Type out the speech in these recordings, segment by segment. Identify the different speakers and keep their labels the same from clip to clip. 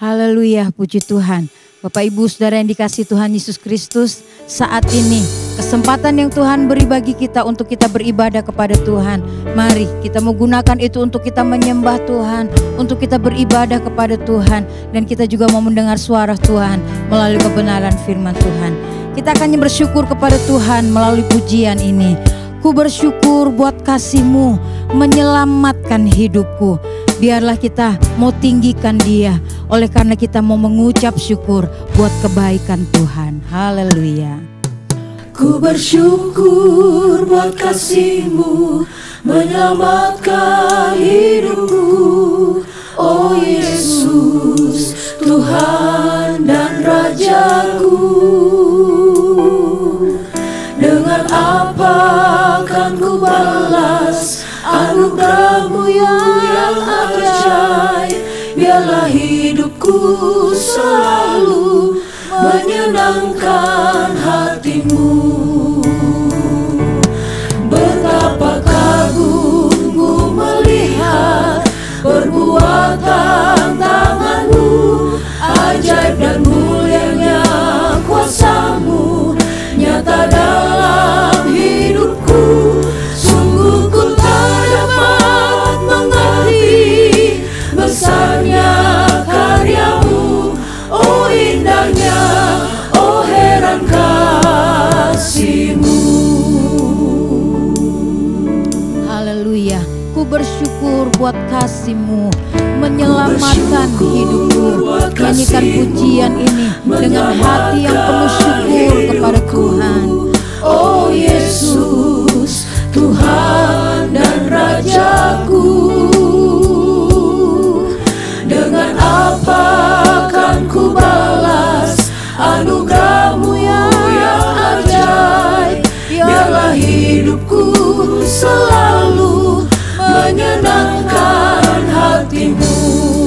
Speaker 1: Haleluya, puji Tuhan. Bapak Ibu Saudara yang dikasihi Tuhan Yesus Kristus, saat ini kesempatan yang Tuhan beri bagi kita untuk kita beribadah kepada Tuhan. Mari kita menggunakan itu untuk kita menyembah Tuhan, untuk kita beribadah kepada Tuhan, dan kita juga mau mendengar suara Tuhan melalui kebenaran firman Tuhan. Kita akan bersyukur kepada Tuhan melalui pujian ini. Ku bersyukur buat kasih-Mu menyelamatkan hidupku. Biarlah kita mau tinggikan Dia, oleh karena kita mau mengucap syukur buat kebaikan Tuhan. Haleluya.
Speaker 2: Ku bersyukur buat kasih-Mu menyelamatkan hidupku. Oh Yesus, Tuhan dan Rajaku. Dengan apa akan ku balas anugerah-Mu yang ajaib? Biarlah hidupku selalu menyenangkan hati-Mu. Betapa kagum-Ku melihat perbuatan tangan-Mu, ajaib dan mulianya kuasa-Mu nyata dalam hidupku. Sungguh ku tak dapat mengerti besarnya karya-Mu. Oh indahnya, oh heran kasih-Mu.
Speaker 1: Haleluya. Ku bersyukur buat kasih-Mu menyelamatkan hidupku. Nyanyikan pujian ini dengan hati yang penuh syukur kepada Tuhan.
Speaker 2: Oh Yesus, Tuhan dan Rajaku. Dengan apa akan ku balas anugerah-Mu yang ajaib? Biarlah hidupku selalu menyenangkan hati-Mu.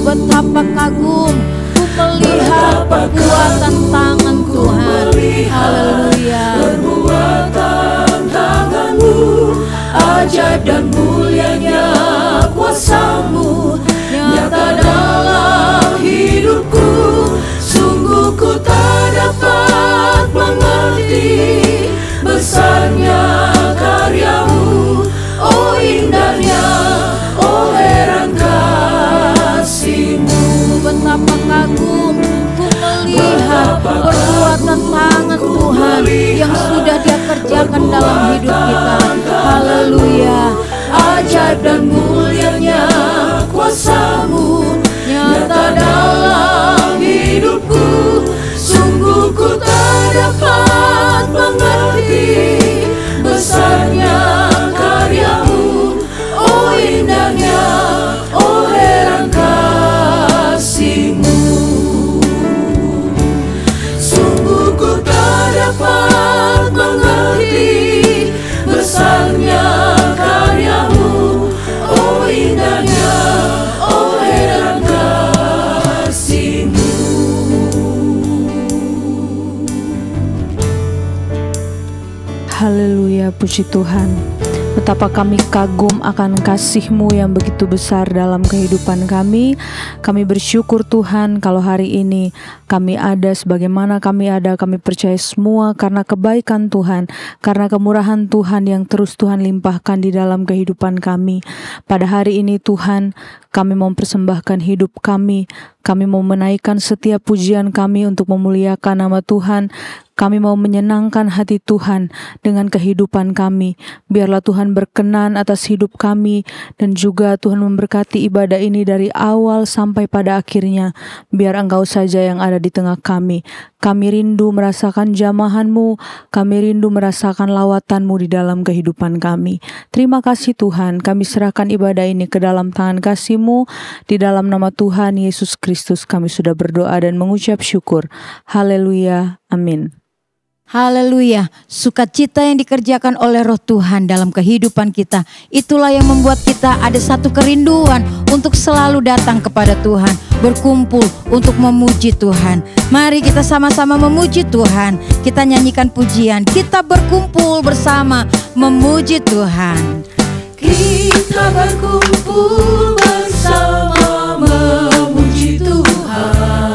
Speaker 1: Betapa kagum ku melihat perbuatan tangan Tuhan. Haleluya.
Speaker 2: Perbuatan tangan-Mu, ajaib dan mulianya kuasa-Mu nyata dalam hidupku. Sungguh ku tak dapat mengerti besarnya karya-Mu. Oh indahnya, oh heran kasih-Mu.
Speaker 1: Betapa kagum ku melihat perbuatan tangan Tuhan yang sudah Dia kerjakan dalam hidup kita. Haleluya.
Speaker 2: Ajaib dan mulianya kuasa-Mu nyata dalam hidupku. Sungguh ku tak dapat mengerti besarnya karya-Mu. Oh indahnya, oh heran kasih-Mu. Sungguh ku tak dapat mengerti besarnya karya-Mu. Oh indahnya, oh heran kasih-Mu.
Speaker 3: Haleluya, puji Tuhan. Betapa kami kagum akan kasih-Mu yang begitu besar dalam kehidupan kami. Kami bersyukur Tuhan kalau hari ini kami ada sebagaimana kami ada. Kami percaya semua karena kebaikan Tuhan, karena kemurahan Tuhan yang terus Tuhan limpahkan di dalam kehidupan kami. Pada hari ini Tuhan, kami mau mempersembahkan hidup kami. Kami mau menaikkan setiap pujian kami untuk memuliakan nama Tuhan. Kami mau menyenangkan hati Tuhan dengan kehidupan kami. Biarlah Tuhan berkenan atas hidup kami, dan juga Tuhan memberkati ibadah ini dari awal sampai pada akhirnya. Biar Engkau saja yang ada di tengah kami. Kami rindu merasakan jamahan-Mu. Kami rindu merasakan lawatan-Mu di dalam kehidupan kami. Terima kasih Tuhan. Kami serahkan ibadah ini ke dalam tangan kasih-Mu. Di dalam nama Tuhan Yesus Kristus kami sudah berdoa dan mengucap syukur. Haleluya. Amin.
Speaker 1: Haleluya. Sukacita yang dikerjakan oleh Roh Tuhan dalam kehidupan kita, itulah yang membuat kita ada satu kerinduan untuk selalu datang kepada Tuhan, berkumpul untuk memuji Tuhan. Mari kita sama-sama memuji Tuhan. Kita nyanyikan pujian, kita berkumpul bersama memuji Tuhan.
Speaker 2: Kita berkumpul bersama memuji Tuhan.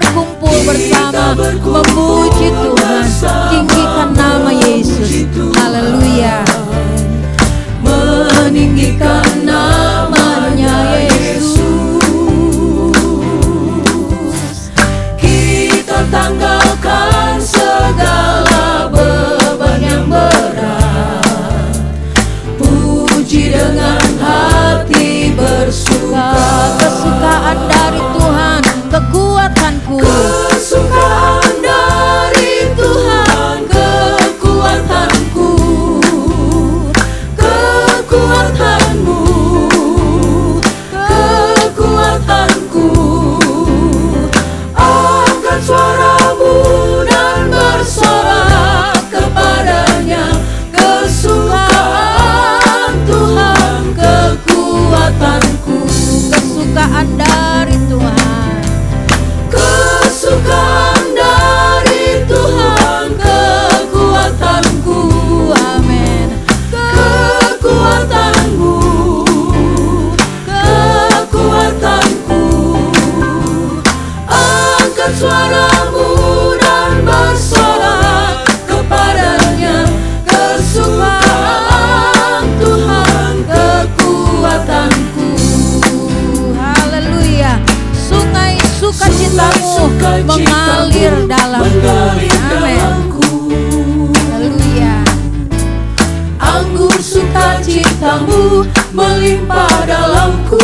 Speaker 1: berkumpul bersama memuji Tuhan. Tinggikan nama Yesus. Haleluya.
Speaker 2: Meninggikan namanya Yesus. Kita tanggalkan segala beban yang berat. Puji dengan hati bersuka.
Speaker 1: Kesukaan dari Tuhan, kekuatanku.
Speaker 2: Kesukaan dari Tuhan, kekuatanku. Kekuatanmu, kekuatanku. Angkat suaramu dan bersorak kepadanya. Kesukaan Tuhan, kekuatanku.
Speaker 1: Kesukaan dari Tuhan.
Speaker 2: Kesukaan dari Tuhan, kekuatanku.
Speaker 1: Amin.
Speaker 2: Kekuatanmu, kekuatanku. Angkat suaramu dan bersorak kepadanya. Kesukaan Tuhan, kekuatanku.
Speaker 1: Haleluya. Sungai sukacitamu mengalir dalamku. Amin. Haleluya.
Speaker 2: Anggur sukacitamu melimpah dalamku.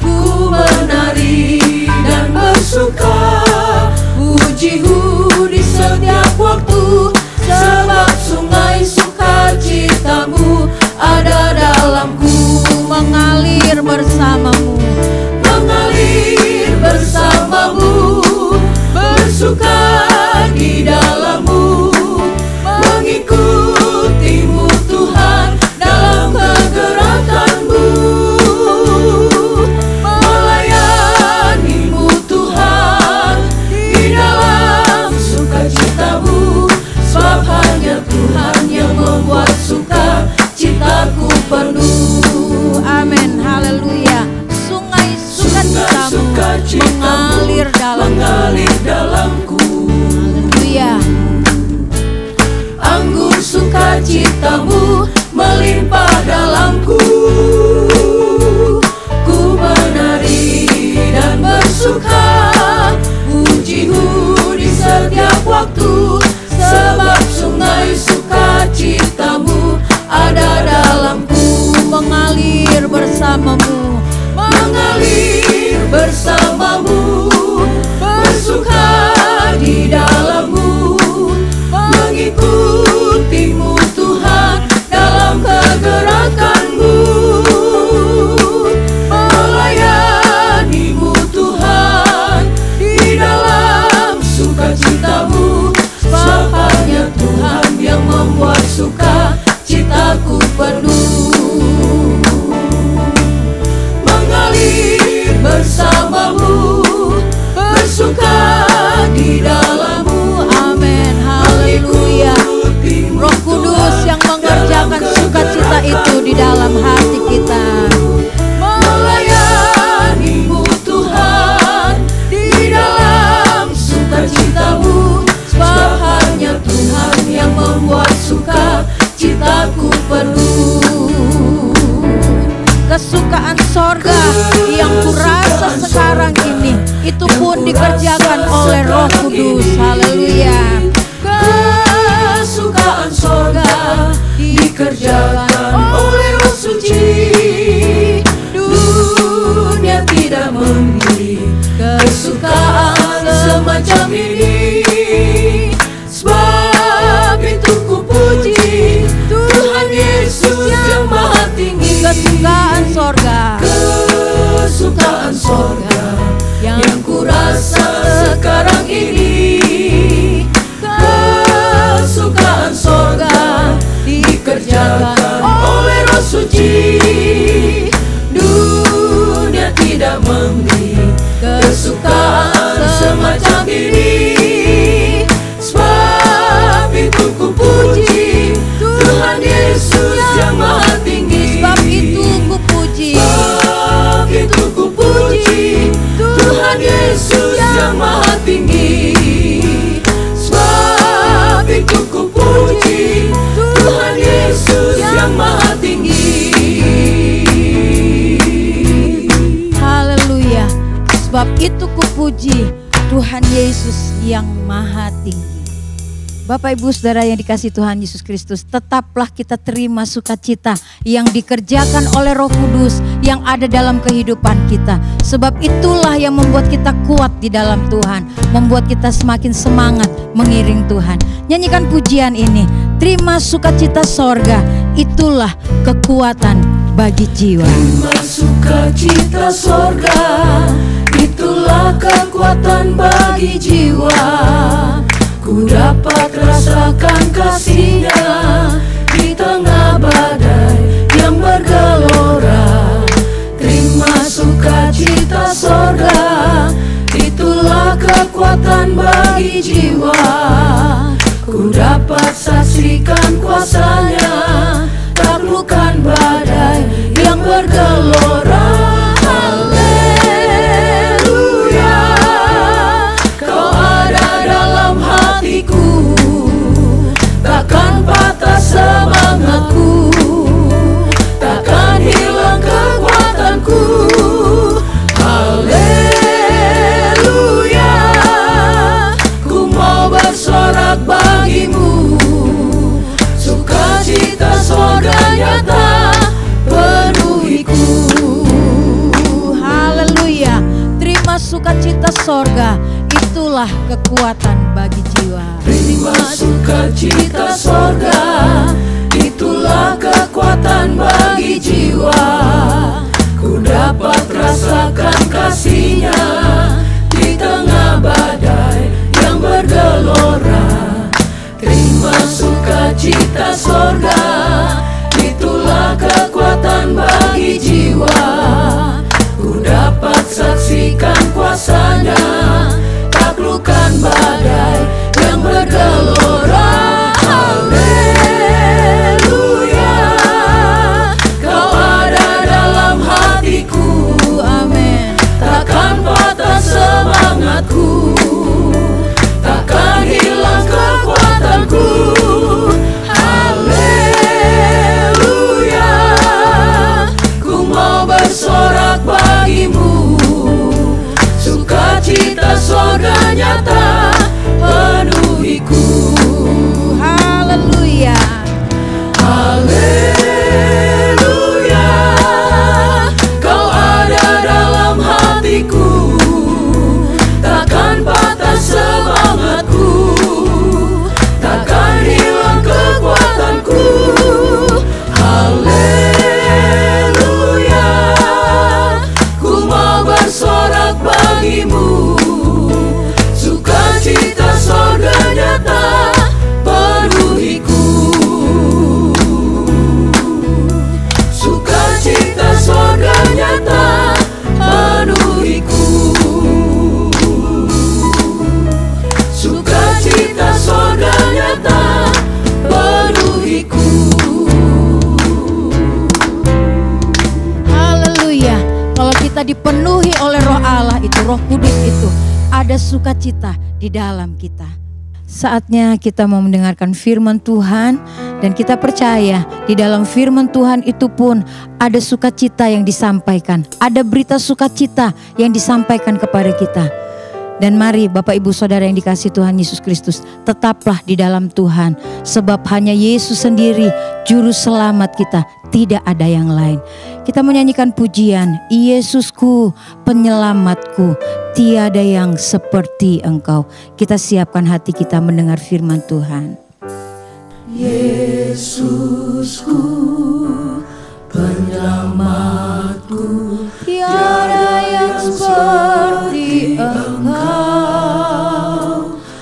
Speaker 2: Ku menari dan bersuka, pujimu di setiap waktu. Sebab sungai sukacitamu ada dalamku.
Speaker 1: Mengalir bersamamu.
Speaker 2: Mengalir bersamamu, bersuka di dalammu. Mengikutimu Tuhan dalam kegerakanmu. Melayanimu Tuhan di dalam sukacitamu. Sebab hanya Tuhan yang membuat sukacitaku penuh.
Speaker 1: Amin. Haleluya. Sungai sukacitamu mengalir dalamku. Haleluya.
Speaker 2: Anggur sukacitamu melimpah dalamku. Ku menari dan bersuka, pujimu di setiap waktu. Sebab sungai sukacitamu ada dalamku.
Speaker 1: Mengalir bersamamu.
Speaker 2: Mengalir bersamamu, bersuka di dalammu. Mengikutimu Tuhan dalam kegerakanmu. Melayanimu Tuhan di dalam sukacitamu. Sebab hanya Tuhan yang membuat sukacitaku penuh. Mengalir bersamamu, bersuka di dalammu.
Speaker 1: Amin. Haleluya. Roh Kudus yang mengerjakan sukacita itu di dalam hati kita.
Speaker 2: Melayanimu Tuhan di dalam sukacitamu. Sebab hanya Tuhan yang membuat sukacitaku penuh.
Speaker 1: Kesukaan sorga yang kurasa sekarang ini, itu pun dikerjakan oleh Roh Kudus. Haleluya.
Speaker 2: Kesukaan sorga dikerjakan oleh Roh Suci. Dunia tidak memiliki kesukaan semacam ini. Sebab itu ku puji Tuhan Yesus yang maha tinggi.
Speaker 1: Kesukaan sorga.
Speaker 2: Kesukaan sorga yang kurasa sekarang ini. Kesukaan sorga dikerjakan oleh Roh Suci. Dunia tidak memiliki kesukaan semacam ini. Sebab itu ku puji Tuhan Yesus yang maha tinggi.
Speaker 1: Sebab itu ku puji.
Speaker 2: Sebab itu ku puji Tuhan Yesus
Speaker 1: Bapak Ibu Saudara yang dikasihi Tuhan Yesus Kristus, tetaplah kita terima sukacita yang dikerjakan oleh Roh Kudus yang ada dalam kehidupan kita. Sebab itulah yang membuat kita kuat di dalam Tuhan, membuat kita semakin semangat mengiring Tuhan. Nyanyikan pujian ini, terima sukacita sorga, itulah kekuatan bagi jiwa.
Speaker 2: Terima sukacita sorga, itulah kekuatan bagi jiwa. Ku dapat rasakan kasih-Nya di tengah badai yang bergelora. Terima sukacita sorga, itulah kekuatan bagi jiwa. Ku dapat saksikan kuasa-Nya, taklukkan badai yang bergelora. Takkan patah semangatku, takkan hilang kekuatanku. Haleluya, ku mau bersorak bagimu. Sukacita sorga nyata penuhiku.
Speaker 1: Haleluya, terima sukacita sorga, itulah kekuatan bagi jiwa.
Speaker 2: Terima sukacita sorga, itulah kekuatan bagi jiwa. Ku dapat rasakan kasih-Nya di tengah badai yang bergelora. Terima sukacita sorga, itulah kekuatan bagi jiwa. Ku dapat saksikan kuasa-Nya, taklukkan badai yang bergelora. Haleluya, Kau ada dalam hatiku.
Speaker 1: Amin.
Speaker 2: Takkan patah semangatku, takkan hilang kekuatanku. Haleluya, ku mau bersorak bagimu. Sukacita sorga nyata penuhiku.
Speaker 1: Haleluya.
Speaker 2: Haleluya, Kau ada dalam hatiku. Takkan patah semangatku, takkan hilang kekuatanku. Haleluya, ku mau bersorak bagimu. Sukacita sorga nyata penuhiku. Sukacita sorga nyata penuhiku. Sukacita sorga nyata penuhiku.
Speaker 1: Haleluya. Kalau kita dipenuhi oleh Roh Allah itu, Roh Kudus itu, ada sukacita di dalam kita. Saatnya kita mau mendengarkan firman Tuhan, dan kita percaya di dalam firman Tuhan itu pun ada sukacita yang disampaikan, ada berita sukacita yang disampaikan kepada kita. Dan mari Bapak Ibu Saudara yang dikasihi Tuhan Yesus Kristus, tetaplah di dalam Tuhan, sebab hanya Yesus sendiri juru selamat kita, tidak ada yang lain. Kita menyanyikan pujian, Yesusku penyelamatku, tiada yang seperti Engkau. Kita siapkan hati kita mendengar firman Tuhan.
Speaker 2: Yesusku penyelamatku,
Speaker 1: Tiada yang seperti Engkau.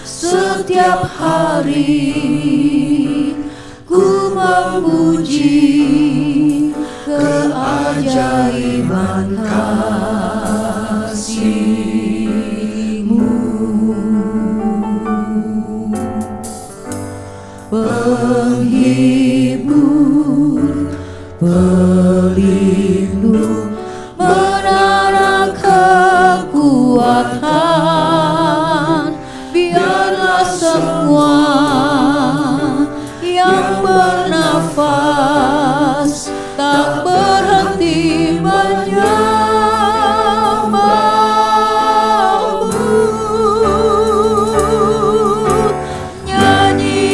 Speaker 1: Setiap hari ku memuji keajaiban kasih-Mu. Penghibur, pelindung, menara kekuatan. Biarlah semua yang bernafas tak berhenti menyembah-Mu. Nyanyi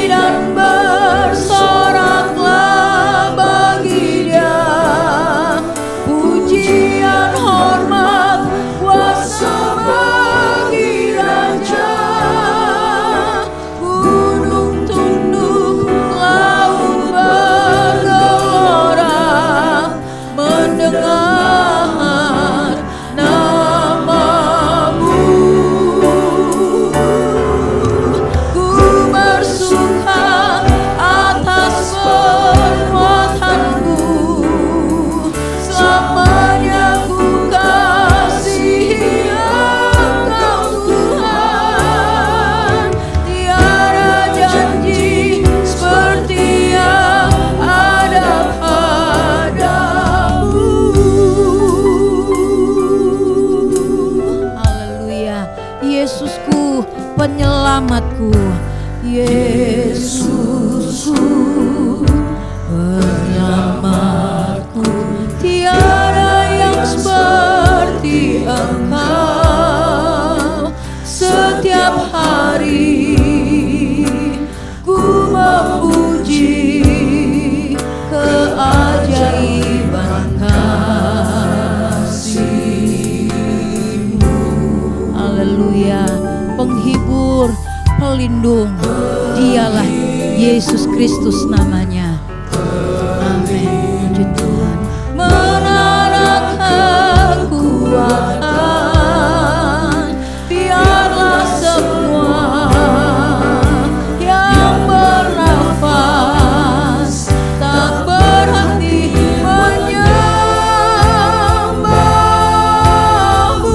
Speaker 1: pelindung. Dialah Yesus Kristus namanya. Amin. Puji Tuhan. Menara kekuatan, biarlah semua yang bernafas tak berhenti menyembah-Mu.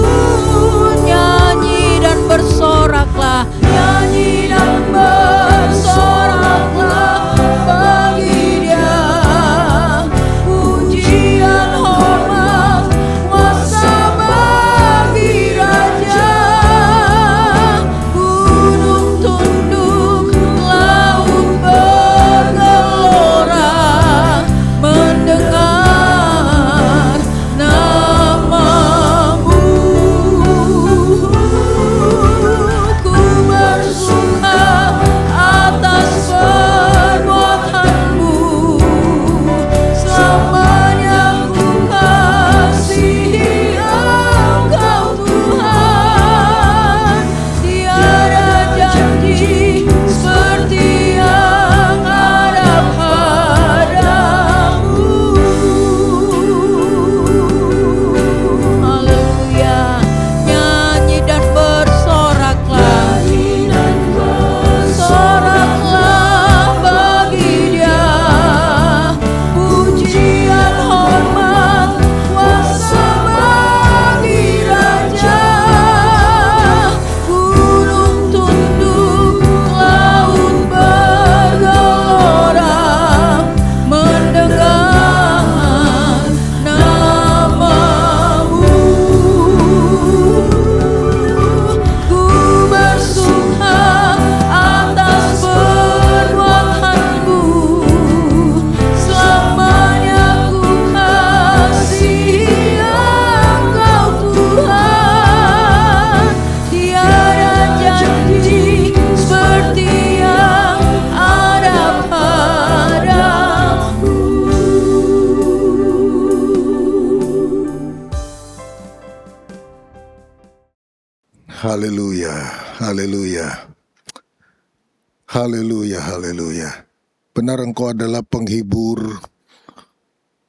Speaker 1: Nyanyi dan bersoraklah, nyanyi dan bersoraklah bagi Dia. Pujian, hormat, kuasa bagi Raja. Gunung tunduk, laut bergelora mendengar nama-Mu. Ku bersuka atas perbuatan-Mu. Selamanya ku kasihi Engkau Tuhan. Tiada janji seperti yang ada padamu. Haleluya. Nyanyi dan bersoraklah, soraklah bagi Dia. Pujian, hormat, kuasa bagi Raja. Gunung tunduk, laut bergelora mendengar nama-Mu. Ku bersuka atas perbuatan-Mu. Selamanya ku kasihi Engkau Tuhan. Tiada janji seperti yang ada padamu.
Speaker 4: Haleluya, haleluya, haleluya, haleluya. Benar Engkau adalah penghibur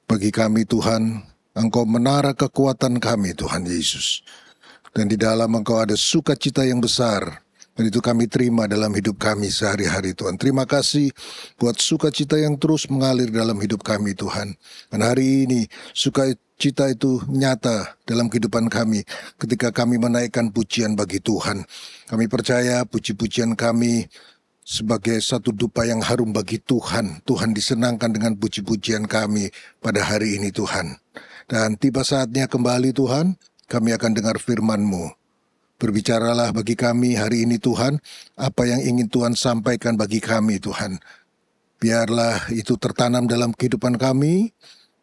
Speaker 4: bagi kami Tuhan. Engkau menara kekuatan kami Tuhan Yesus. Dan di dalam Engkau ada sukacita yang besar. Dan itu kami terima dalam hidup kami sehari-hari Tuhan. Terima kasih buat sukacita yang terus mengalir dalam hidup kami Tuhan. Dan hari ini sukacita itu nyata dalam kehidupan kami ketika kami menaikkan pujian bagi Tuhan. Kami percaya puji-pujian kami sebagai satu dupa yang harum bagi Tuhan. Tuhan disenangkan dengan puji-pujian kami pada hari ini Tuhan. Dan tiba saatnya kembali Tuhan, kami akan dengar firman-Mu. Berbicaralah bagi kami hari ini Tuhan, apa yang ingin Tuhan sampaikan bagi kami Tuhan. Biarlah itu tertanam dalam kehidupan kami,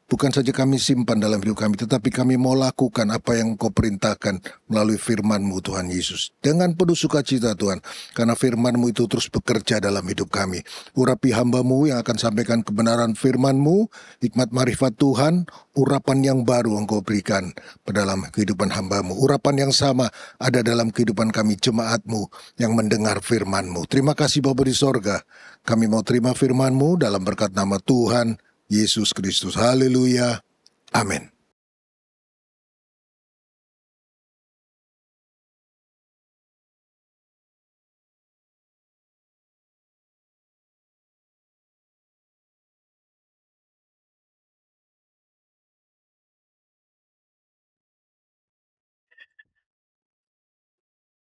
Speaker 4: bukan saja kami simpan dalam hidup kami, tetapi kami mau lakukan apa yang Engkau perintahkan melalui firman-Mu Tuhan Yesus. Dengan penuh sukacita Tuhan, karena firman-Mu itu terus bekerja dalam hidup kami. Urapi hamba-Mu yang akan sampaikan kebenaran firman-Mu, hikmat marifat Tuhan, urapan yang baru Engkau berikan dalam kehidupan hamba-Mu. Urapan yang sama ada dalam kehidupan kami jemaat-Mu yang mendengar firman-Mu. Terima kasih Bapa di sorga, kami mau terima firman-Mu dalam berkat nama Tuhan Yesus Kristus. Haleluya. Amin.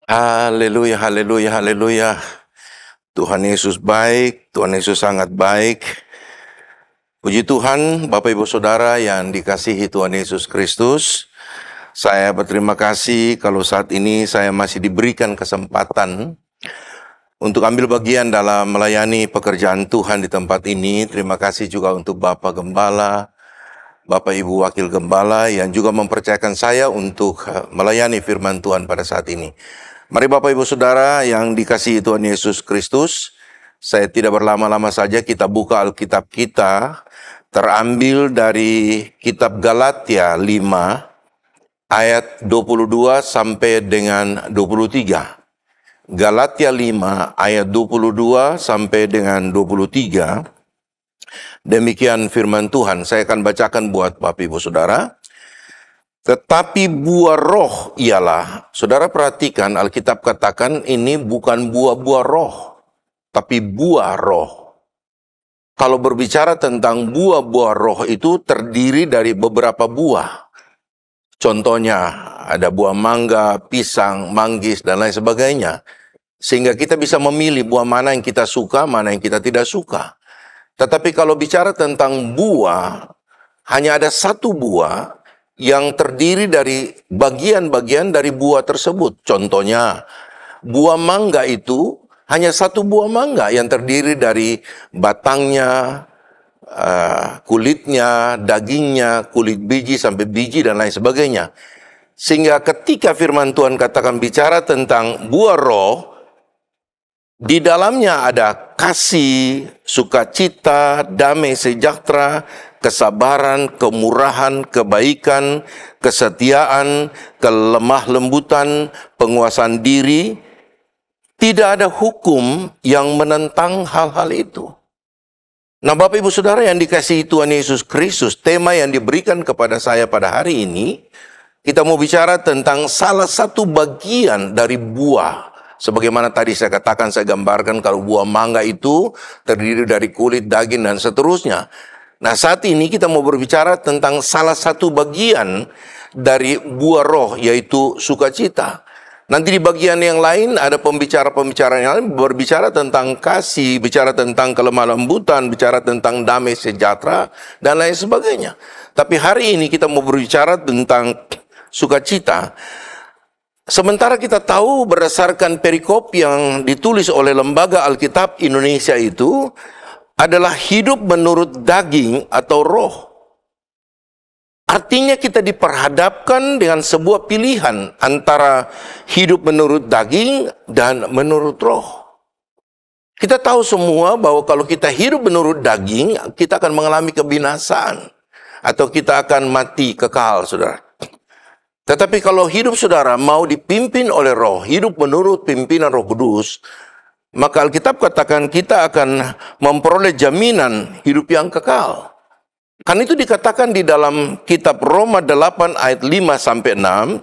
Speaker 5: Haleluya, haleluya, haleluya. Tuhan Yesus baik, Tuhan Yesus sangat baik. Puji Tuhan, Bapak Ibu Saudara yang dikasihi Tuhan Yesus Kristus. Saya berterima kasih kalau saat ini saya masih diberikan kesempatan untuk ambil bagian dalam melayani pekerjaan Tuhan di tempat ini. Terima kasih juga untuk Bapak Gembala, Bapak Ibu Wakil Gembala yang juga mempercayakan saya untuk melayani firman Tuhan pada saat ini. Mari Bapak Ibu Saudara yang dikasihi Tuhan Yesus Kristus, saya tidak berlama-lama saja, kita buka Alkitab kita, terambil dari kitab Galatia 5, ayat 22 sampai dengan 23. Galatia 5 ayat 22 sampai dengan 23. Demikian firman Tuhan. Saya akan bacakan buat Bapak Ibu Saudara. Tetapi buah roh ialah, saudara perhatikan Alkitab katakan ini bukan buah-buah roh, tapi buah roh. Kalau berbicara tentang buah-buah roh itu terdiri dari beberapa buah. Contohnya ada buah mangga, pisang, manggis, dan lain sebagainya. Sehingga kita bisa memilih buah mana yang kita suka, mana yang kita tidak suka. Tetapi kalau bicara tentang buah, hanya ada satu buah yang terdiri dari bagian-bagian dari buah tersebut. Contohnya, buah mangga itu hanya satu buah mangga yang terdiri dari batangnya, kulitnya, dagingnya, kulit biji sampai biji dan lain sebagainya. Sehingga ketika firman Tuhan katakan bicara tentang buah roh, di dalamnya ada kasih, sukacita, damai sejahtera, kesabaran, kemurahan, kebaikan, kesetiaan, kelemah lembutan, penguasaan diri. Tidak ada hukum yang menentang hal-hal itu. Nah, Bapak Ibu Saudara yang dikasihi Tuhan Yesus Kristus, tema yang diberikan kepada saya pada hari ini, kita mau bicara tentang salah satu bagian dari buah. Sebagaimana tadi saya katakan, saya gambarkan kalau buah mangga itu terdiri dari kulit, daging, dan seterusnya. Nah, saat ini kita mau berbicara tentang salah satu bagian dari buah roh, yaitu sukacita. Nanti di bagian yang lain ada pembicara-pembicara yang lain berbicara tentang kasih, bicara tentang kelemah lembutan, bicara tentang damai sejahtera, dan lain sebagainya. Tapi hari ini kita mau berbicara tentang sukacita. Sementara kita tahu berdasarkan perikop yang ditulis oleh Lembaga Alkitab Indonesia itu adalah hidup menurut daging atau roh. Artinya kita diperhadapkan dengan sebuah pilihan antara hidup menurut daging dan menurut roh. Kita tahu semua bahwa kalau kita hidup menurut daging, kita akan mengalami kebinasaan atau kita akan mati kekal, saudara. Tetapi kalau hidup saudara mau dipimpin oleh roh, hidup menurut pimpinan Roh Kudus, maka Alkitab katakan kita akan memperoleh jaminan hidup yang kekal. Kan itu dikatakan di dalam kitab Roma 8 ayat 5-6.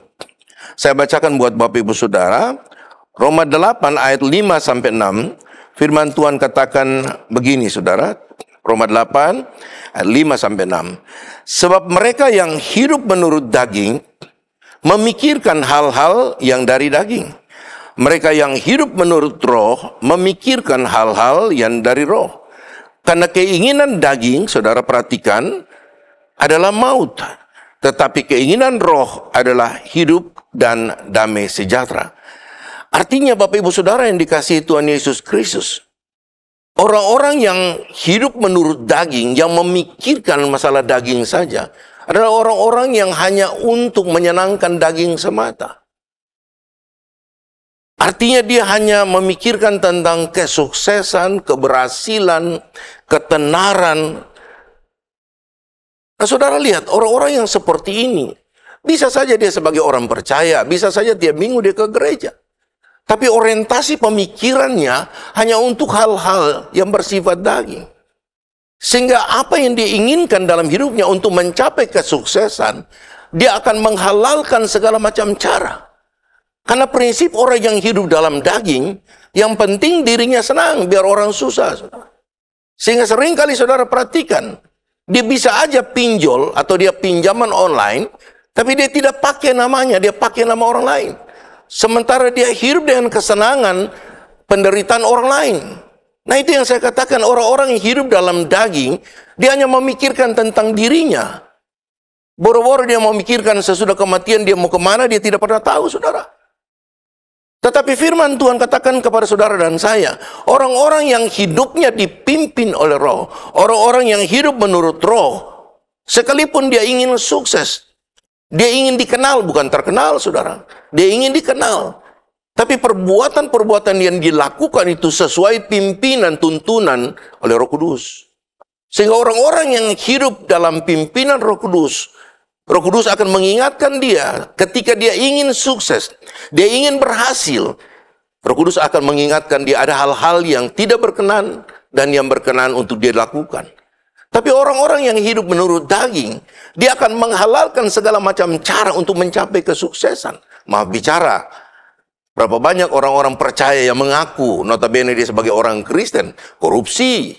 Speaker 5: Saya bacakan buat Bapak Ibu Saudara. Roma 8 ayat 5-6. Firman Tuhan katakan begini, saudara. Roma 8 ayat 5-6. Sebab mereka yang hidup menurut daging memikirkan hal-hal yang dari daging. Mereka yang hidup menurut roh memikirkan hal-hal yang dari roh. Karena keinginan daging, saudara perhatikan, adalah maut. Tetapi keinginan roh adalah hidup dan damai sejahtera. Artinya Bapak Ibu Saudara yang dikasihi Tuhan Yesus Kristus, orang-orang yang hidup menurut daging, yang memikirkan masalah daging saja, adalah orang-orang yang hanya untuk menyenangkan daging semata. Artinya dia hanya memikirkan tentang kesuksesan, keberhasilan, ketenaran. Nah, saudara lihat, orang-orang yang seperti ini, bisa saja dia sebagai orang percaya, bisa saja tiap minggu dia ke gereja. Tapi orientasi pemikirannya hanya untuk hal-hal yang bersifat daging. Sehingga apa yang dia inginkan dalam hidupnya untuk mencapai kesuksesan, dia akan menghalalkan segala macam cara. Karena prinsip orang yang hidup dalam daging, yang penting dirinya senang, biar orang susah. Sehingga seringkali saudara perhatikan, dia bisa aja pinjol atau dia pinjaman online, tapi dia tidak pakai namanya, dia pakai nama orang lain. Sementara dia hidup dengan kesenangan penderitaan orang lain. Nah, itu yang saya katakan, orang-orang yang hidup dalam daging, dia hanya memikirkan tentang dirinya. Boro-boro dia memikirkan sesudah kematian dia mau kemana, dia tidak pernah tahu, saudara. Tetapi firman Tuhan katakan kepada saudara dan saya, orang-orang yang hidupnya dipimpin oleh roh, orang-orang yang hidup menurut roh, sekalipun dia ingin sukses, dia ingin dikenal, bukan terkenal, saudara. Dia ingin dikenal. Tapi perbuatan-perbuatan yang dilakukan itu sesuai pimpinan tuntunan oleh Roh Kudus. Sehingga orang-orang yang hidup dalam pimpinan Roh Kudus akan mengingatkan dia ketika dia ingin sukses, dia ingin berhasil, Roh Kudus akan mengingatkan dia ada hal-hal yang tidak berkenan dan yang berkenan untuk dia lakukan. Tapi orang-orang yang hidup menurut daging, dia akan menghalalkan segala macam cara untuk mencapai kesuksesan. Maaf bicara, berapa banyak orang-orang percaya yang mengaku notabene dia sebagai orang Kristen, korupsi.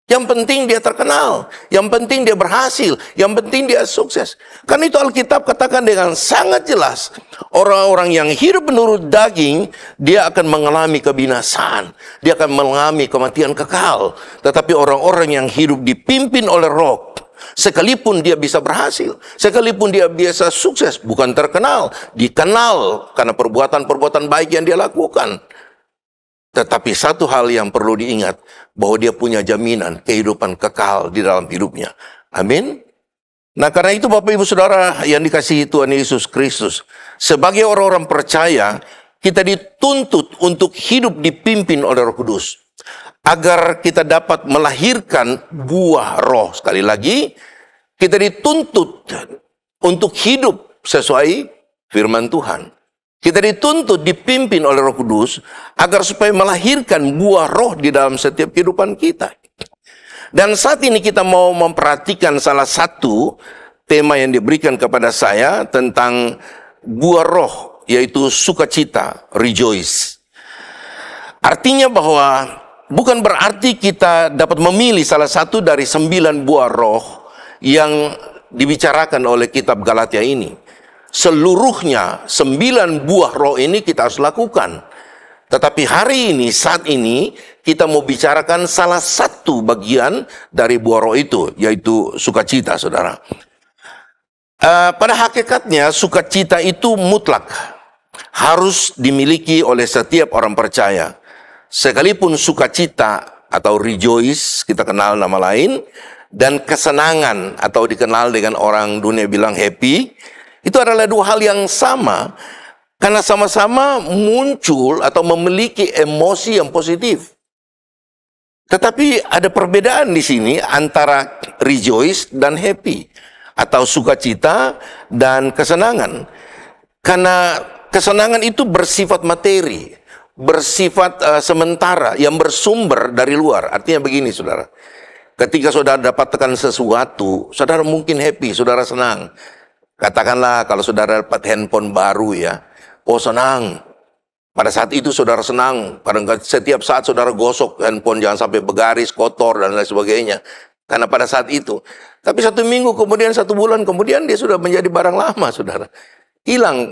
Speaker 5: Yang penting dia terkenal, yang penting dia berhasil, yang penting dia sukses. Kan itu Alkitab katakan dengan sangat jelas, orang-orang yang hidup menurut daging, dia akan mengalami kebinasaan, dia akan mengalami kematian kekal. Tetapi orang-orang yang hidup dipimpin oleh Roh, sekalipun dia bisa berhasil, sekalipun dia biasa sukses, bukan terkenal, dikenal karena perbuatan-perbuatan baik yang dia lakukan. Tetapi satu hal yang perlu diingat, bahwa dia punya jaminan kehidupan kekal di dalam hidupnya. Amin. Nah, karena itu Bapak Ibu Saudara yang dikasihi Tuhan Yesus Kristus, sebagai orang-orang percaya, kita dituntut untuk hidup dipimpin oleh Roh Kudus, agar kita dapat melahirkan buah roh. Sekali lagi, kita dituntut untuk hidup sesuai firman Tuhan. Kita dituntut dipimpin oleh Roh Kudus agar supaya melahirkan buah roh di dalam setiap kehidupan kita. Dan saat ini kita mau memperhatikan salah satu tema yang diberikan kepada saya tentang buah roh, yaitu sukacita, rejoice. Artinya bahwa bukan berarti kita dapat memilih salah satu dari 9 buah roh yang dibicarakan oleh kitab Galatia ini. Seluruhnya 9 buah roh ini kita harus lakukan. Tetapi hari ini, saat ini, kita mau bicarakan salah satu bagian dari buah roh itu, yaitu sukacita, saudara. Pada hakikatnya, sukacita itu mutlak. Harus dimiliki oleh setiap orang percaya. Sekalipun sukacita atau rejoice, kita kenal nama lain, dan kesenangan atau dikenal dengan orang dunia bilang happy, itu adalah dua hal yang sama, karena sama-sama muncul atau memiliki emosi yang positif. Tetapi ada perbedaan di sini antara rejoice dan happy, atau sukacita dan kesenangan. Karena kesenangan itu bersifat materi, bersifat sementara, yang bersumber dari luar. Artinya begini, saudara. Ketika saudara dapatkan sesuatu, saudara mungkin happy, saudara senang. Katakanlah kalau saudara dapat handphone baru ya, oh senang. Pada saat itu saudara senang, karena setiap saat saudara gosok handphone jangan sampai bergaris, kotor dan lain sebagainya. Karena pada saat itu. Tapi 1 minggu kemudian, 1 bulan kemudian dia sudah menjadi barang lama, saudara. Hilang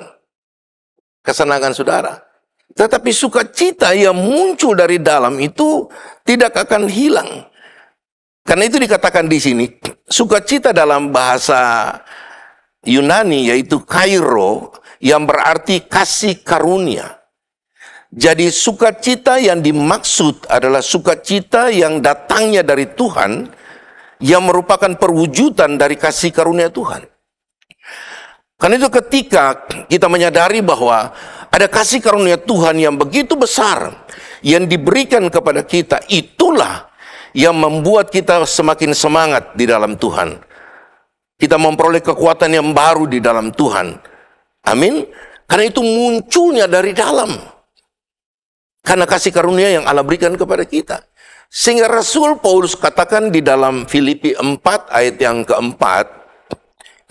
Speaker 5: kesenangan saudara. Tetapi sukacita yang muncul dari dalam itu tidak akan hilang. Karena itu dikatakan di sini, sukacita dalam bahasa Yunani yaitu kairo, yang berarti kasih karunia. Jadi sukacita yang dimaksud adalah sukacita yang datangnya dari Tuhan, yang merupakan perwujudan dari kasih karunia Tuhan. Karena itu ketika kita menyadari bahwa ada kasih karunia Tuhan yang begitu besar yang diberikan kepada kita, itulah yang membuat kita semakin semangat di dalam Tuhan. Kita memperoleh kekuatan yang baru di dalam Tuhan. Amin. Karena itu munculnya dari dalam. Karena kasih karunia yang Allah berikan kepada kita. Sehingga Rasul Paulus katakan di dalam Filipi 4 ayat yang keempat.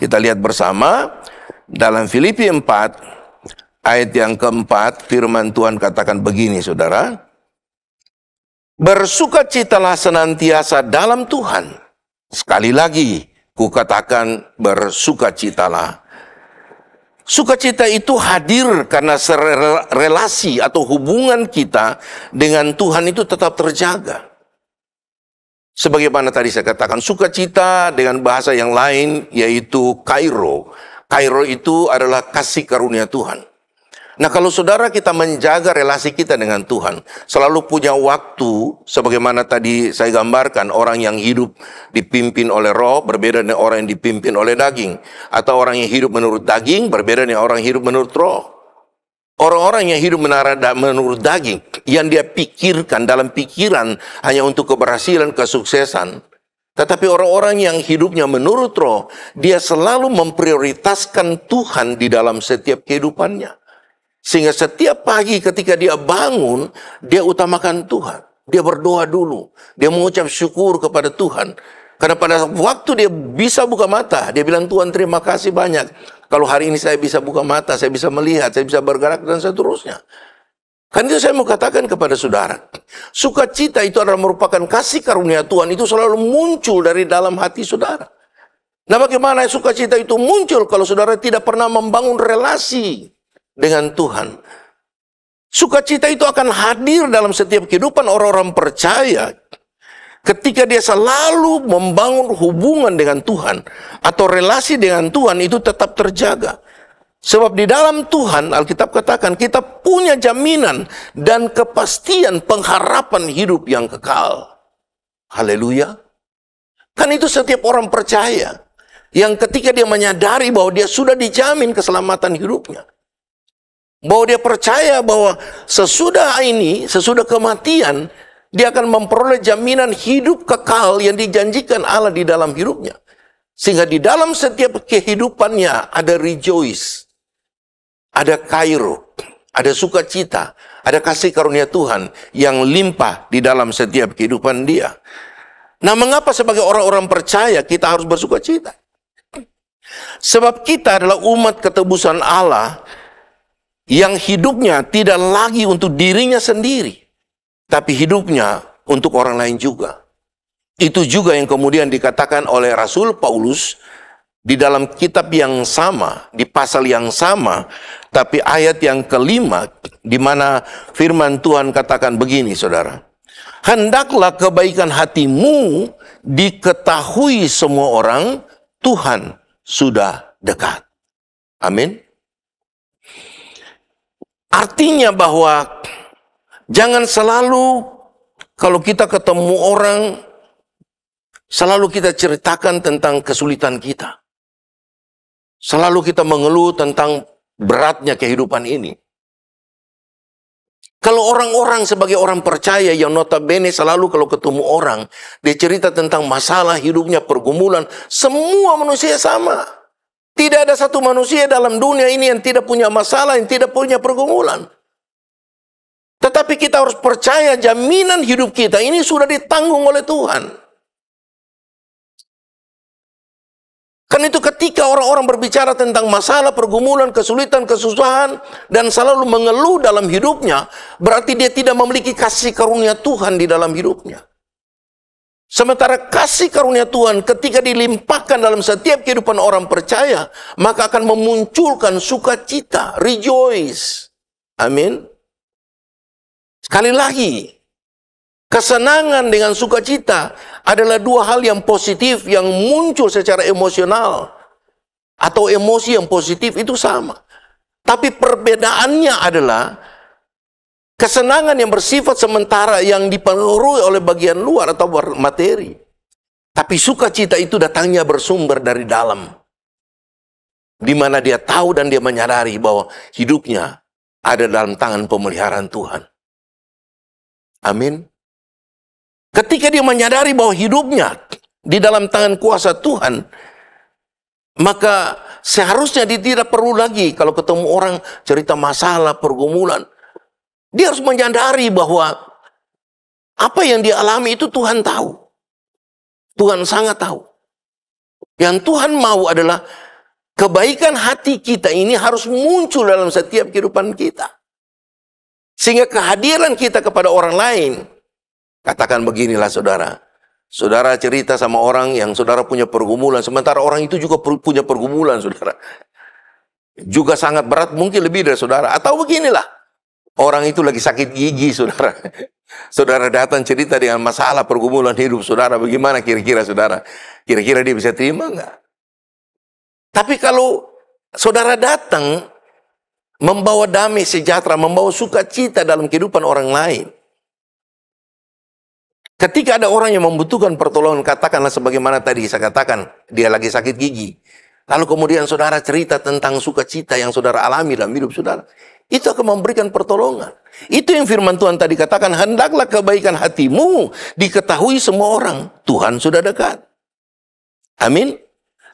Speaker 5: Kita lihat bersama. Dalam Filipi 4 ayat yang keempat, firman Tuhan katakan begini, saudara. Bersukacitalah senantiasa dalam Tuhan. Sekali lagi, kukatakan bersukacitalah. Sukacita itu hadir karena relasi atau hubungan kita dengan Tuhan itu tetap terjaga. Sebagaimana tadi saya katakan, sukacita dengan bahasa yang lain yaitu kairo. Kairo itu adalah kasih karunia Tuhan. Nah, kalau saudara kita menjaga relasi kita dengan Tuhan, selalu punya waktu, sebagaimana tadi saya gambarkan, orang yang hidup dipimpin oleh roh, berbeda dengan orang yang dipimpin oleh daging. Atau orang yang hidup menurut daging, berbeda dengan orang yang hidup menurut roh. Orang-orang yang hidup menurut daging, yang dia pikirkan dalam pikiran hanya untuk keberhasilan, kesuksesan. Tetapi orang-orang yang hidupnya menurut roh, dia selalu memprioritaskan Tuhan di dalam setiap kehidupannya. Sehingga setiap pagi ketika dia bangun, dia utamakan Tuhan. Dia berdoa dulu. Dia mengucap syukur kepada Tuhan. Karena pada waktu dia bisa buka mata, dia bilang, Tuhan terima kasih banyak. Kalau hari ini saya bisa buka mata, saya bisa melihat, saya bisa bergerak, dan seterusnya. Kan itu saya mau katakan kepada saudara. Sukacita itu adalah merupakan kasih karunia Tuhan. Itu selalu muncul dari dalam hati saudara. Nah, bagaimana sukacita itu muncul kalau saudara tidak pernah membangun relasi dengan Tuhan? Sukacita itu akan hadir dalam setiap kehidupan orang-orang percaya ketika dia selalu membangun hubungan dengan Tuhan atau relasi dengan Tuhan itu tetap terjaga. Sebab di dalam Tuhan, Alkitab katakan, kita punya jaminan dan kepastian pengharapan hidup yang kekal. Haleluya. Kan itu setiap orang percaya yang ketika dia menyadari bahwa dia sudah dijamin keselamatan hidupnya. Bahwa dia percaya bahwa sesudah kematian, dia akan memperoleh jaminan hidup kekal yang dijanjikan Allah di dalam hidupnya. Sehingga di dalam setiap kehidupannya ada rejoice, ada kairo, ada sukacita, ada kasih karunia Tuhan yang limpah di dalam setiap kehidupan dia. Nah, mengapa sebagai orang-orang percaya kita harus bersukacita? Sebab kita adalah umat ketebusan Allah yang hidupnya tidak lagi untuk dirinya sendiri, tapi hidupnya untuk orang lain juga. Itu juga yang kemudian dikatakan oleh Rasul Paulus di dalam kitab yang sama, di pasal yang sama, tapi ayat yang kelima, di mana firman Tuhan katakan begini, saudara. Hendaklah kebaikan hatimu diketahui semua orang, Tuhan sudah dekat. Amin. Artinya bahwa jangan selalu kalau kita ketemu orang, selalu kita ceritakan tentang kesulitan kita. Selalu kita mengeluh tentang beratnya kehidupan ini. Kalau orang-orang sebagai orang percaya yang notabene selalu kalau ketemu orang, dia cerita tentang masalah hidupnya, pergumulan, semua manusia sama. Tidak ada satu manusia dalam dunia ini yang tidak punya masalah, yang tidak punya pergumulan. Tetapi kita harus percaya jaminan hidup kita ini sudah ditanggung oleh Tuhan. Kan itu ketika orang-orang berbicara tentang masalah, pergumulan, kesulitan, kesusahan, dan selalu mengeluh dalam hidupnya, berarti dia tidak memiliki kasih karunia Tuhan di dalam hidupnya. Sementara kasih karunia Tuhan ketika dilimpahkan dalam setiap kehidupan orang percaya, maka akan memunculkan sukacita, rejoice. Amin. Sekali lagi, kesenangan dengan sukacita adalah dua hal yang positif yang muncul secara emosional. Atau emosi yang positif itu sama. Tapi perbedaannya adalah kesenangan yang bersifat sementara yang dipengaruhi oleh bagian luar atau materi. Tapi sukacita itu datangnya bersumber dari dalam. Di mana dia tahu dan dia menyadari bahwa hidupnya ada dalam tangan pemeliharaan Tuhan. Amin. Ketika dia menyadari bahwa hidupnya di dalam tangan kuasa Tuhan, maka seharusnya dia tidak perlu lagi kalau ketemu orang cerita masalah, pergumulan. Dia harus menyadari bahwa apa yang dia alami itu Tuhan tahu. Tuhan sangat tahu. Yang Tuhan mau adalah kebaikan hati kita ini harus muncul dalam setiap kehidupan kita. Sehingga kehadiran kita kepada orang lain, katakan beginilah saudara. Saudara cerita sama orang yang saudara punya pergumulan, sementara orang itu juga punya pergumulan saudara. Juga sangat berat, mungkin lebih dari saudara. Atau beginilah. Orang itu lagi sakit gigi, saudara. Saudara datang cerita dengan masalah pergumulan hidup saudara. Bagaimana kira-kira saudara? Kira-kira dia bisa terima enggak? Tapi kalau saudara datang membawa damai sejahtera, membawa sukacita dalam kehidupan orang lain. Ketika ada orang yang membutuhkan pertolongan, katakanlah sebagaimana tadi saya katakan, dia lagi sakit gigi. Lalu kemudian saudara cerita tentang sukacita yang saudara alami dalam hidup saudara. Itu akan memberikan pertolongan. Itu yang firman Tuhan tadi katakan, hendaklah kebaikan hatimu diketahui semua orang. Tuhan sudah dekat. Amin.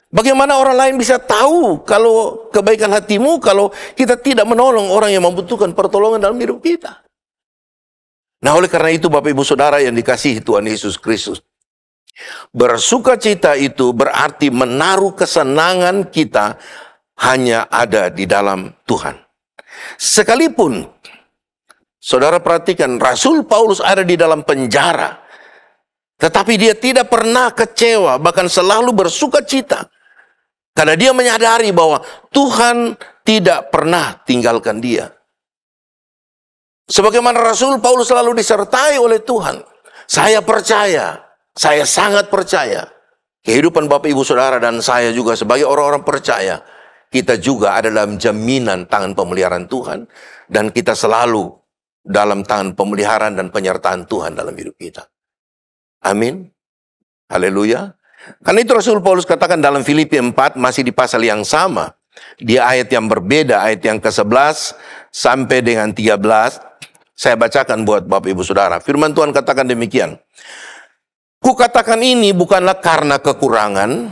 Speaker 5: Bagaimana orang lain bisa tahu kalau kebaikan hatimu kalau kita tidak menolong orang yang membutuhkan pertolongan dalam hidup kita? Nah, oleh karena itu Bapak Ibu Saudara yang dikasihi Tuhan Yesus Kristus, bersukacita itu berarti menaruh kesenangan kita hanya ada di dalam Tuhan. Sekalipun, saudara perhatikan, Rasul Paulus ada di dalam penjara, tetapi dia tidak pernah kecewa, bahkan selalu bersukacita. Karena dia menyadari bahwa Tuhan tidak pernah tinggalkan dia. Sebagaimana Rasul Paulus selalu disertai oleh Tuhan. Saya percaya, saya sangat percaya. Kehidupan Bapak Ibu Saudara dan saya juga sebagai orang-orang percaya, kita juga ada dalam jaminan tangan pemeliharaan Tuhan. Dan kita selalu dalam tangan pemeliharaan dan penyertaan Tuhan dalam hidup kita. Amin. Haleluya. Karena itu Rasul Paulus katakan dalam Filipi 4, masih di pasal yang sama. Di ayat yang berbeda, ayat yang ke-11 sampai dengan 13. Saya bacakan buat Bapak Ibu Saudara. Firman Tuhan katakan demikian. Kukatakan ini bukanlah karena kekurangan,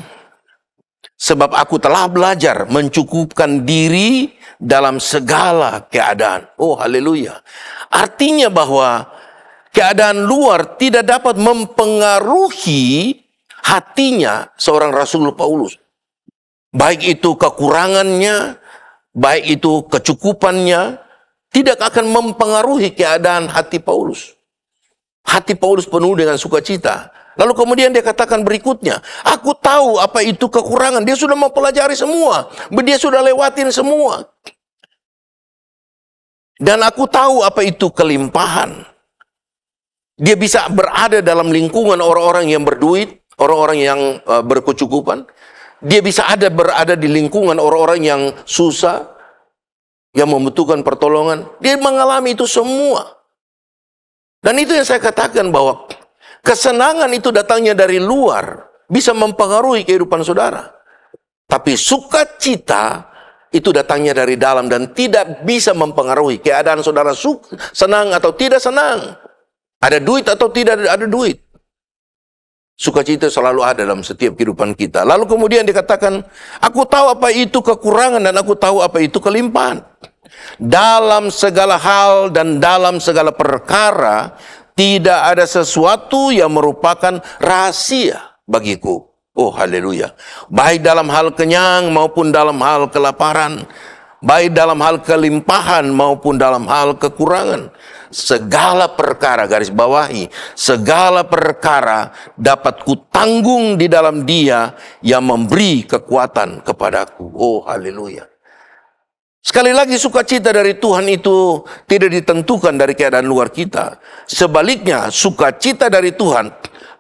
Speaker 5: sebab aku telah belajar mencukupkan diri dalam segala keadaan. Oh, haleluya. Artinya bahwa keadaan luar tidak dapat mempengaruhi hatinya seorang Rasul Paulus. Baik itu kekurangannya, baik itu kecukupannya, tidak akan mempengaruhi keadaan hati Paulus. Hati Paulus penuh dengan sukacita. Lalu kemudian dia katakan berikutnya, aku tahu apa itu kekurangan. Dia sudah mempelajari semua. Dia sudah lewatin semua. Dan aku tahu apa itu kelimpahan. Dia bisa berada dalam lingkungan orang-orang yang berduit, orang-orang yang berkecukupan. Dia bisa berada di lingkungan orang-orang yang susah, yang membutuhkan pertolongan. Dia mengalami itu semua. Dan itu yang saya katakan bahwa kesenangan itu datangnya dari luar, bisa mempengaruhi kehidupan saudara. Tapi sukacita itu datangnya dari dalam dan tidak bisa mempengaruhi keadaan saudara senang atau tidak senang. Ada duit atau tidak ada duit. Sukacita selalu ada dalam setiap kehidupan kita. Lalu kemudian dikatakan, aku tahu apa itu kekurangan dan aku tahu apa itu kelimpahan. Dalam segala hal dan dalam segala perkara, tidak ada sesuatu yang merupakan rahasia bagiku. Oh, haleluya. Baik dalam hal kenyang maupun dalam hal kelaparan. Baik dalam hal kelimpahan maupun dalam hal kekurangan. Segala perkara, garis bawahi, segala perkara dapat kutanggung di dalam Dia yang memberi kekuatan kepadaku. Oh, haleluya. Sekali lagi, sukacita dari Tuhan itu tidak ditentukan dari keadaan luar kita. Sebaliknya, sukacita dari Tuhan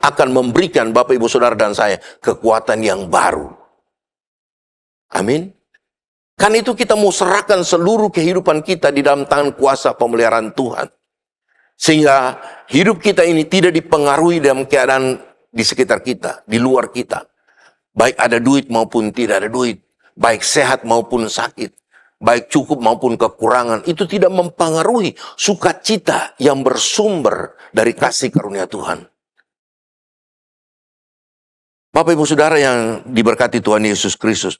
Speaker 5: akan memberikan Bapak Ibu Saudara dan saya kekuatan yang baru. Amin. Kan itu kita mau serahkan seluruh kehidupan kita di dalam tangan kuasa pemeliharaan Tuhan. Sehingga hidup kita ini tidak dipengaruhi dalam keadaan di sekitar kita, di luar kita. Baik ada duit maupun tidak ada duit. Baik sehat maupun sakit. Baik cukup maupun kekurangan. Itu tidak mempengaruhi sukacita yang bersumber dari kasih karunia Tuhan. Bapak Ibu Saudara yang diberkati Tuhan Yesus Kristus.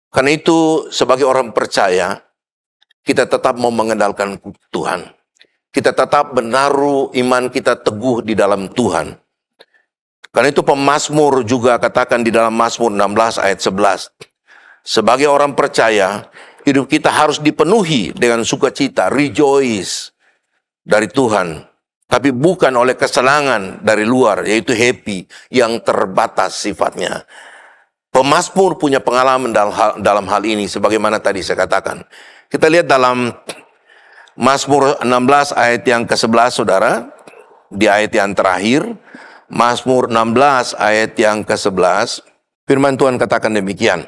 Speaker 5: Karena itu sebagai orang percaya, kita tetap mau mengandalkan Tuhan. Kita tetap menaruh iman kita teguh di dalam Tuhan. Karena itu pemazmur juga katakan di dalam Mazmur 16 ayat 11. Sebagai orang percaya, hidup kita harus dipenuhi dengan sukacita, rejoice dari Tuhan. Tapi bukan oleh kesenangan dari luar, yaitu happy yang terbatas sifatnya. Pemazmur punya pengalaman dalam hal ini, sebagaimana tadi saya katakan. Kita lihat dalam Mazmur 16 ayat yang ke-11, saudara. Di ayat yang terakhir, Mazmur 16 ayat yang ke-11, firman Tuhan katakan demikian.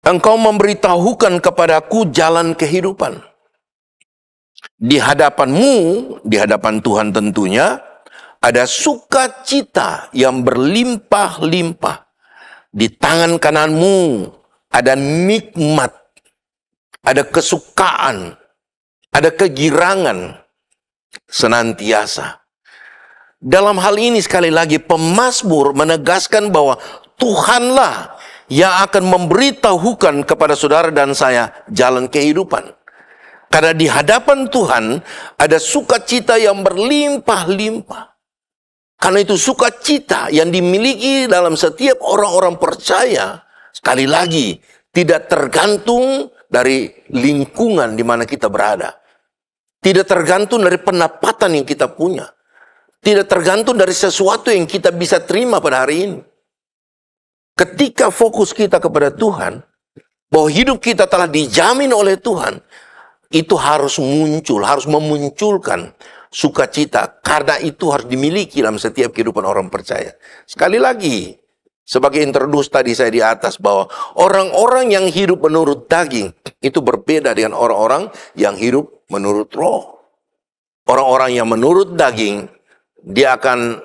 Speaker 5: Engkau memberitahukan kepadaku jalan kehidupan. Di hadapanmu, di hadapan Tuhan tentunya, ada sukacita yang berlimpah-limpah. Di tangan kananmu ada nikmat, ada kesukaan, ada kegirangan senantiasa. Dalam hal ini sekali lagi pemazmur menegaskan bahwa Tuhanlah yang akan memberitahukan kepada saudara dan saya jalan kehidupan. Karena di hadapan Tuhan ada sukacita yang berlimpah-limpah. Karena itu sukacita yang dimiliki dalam setiap orang-orang percaya, sekali lagi, tidak tergantung dari lingkungan di mana kita berada. Tidak tergantung dari pendapatan yang kita punya. Tidak tergantung dari sesuatu yang kita bisa terima pada hari ini. Ketika fokus kita kepada Tuhan, bahwa hidup kita telah dijamin oleh Tuhan, itu harus muncul, harus memunculkan sukacita. Karena itu harus dimiliki dalam setiap kehidupan orang percaya. Sekali lagi, sebagai introduksi tadi saya di atas bahwa orang-orang yang hidup menurut daging itu berbeda dengan orang-orang yang hidup menurut roh. Orang-orang yang menurut daging, dia akan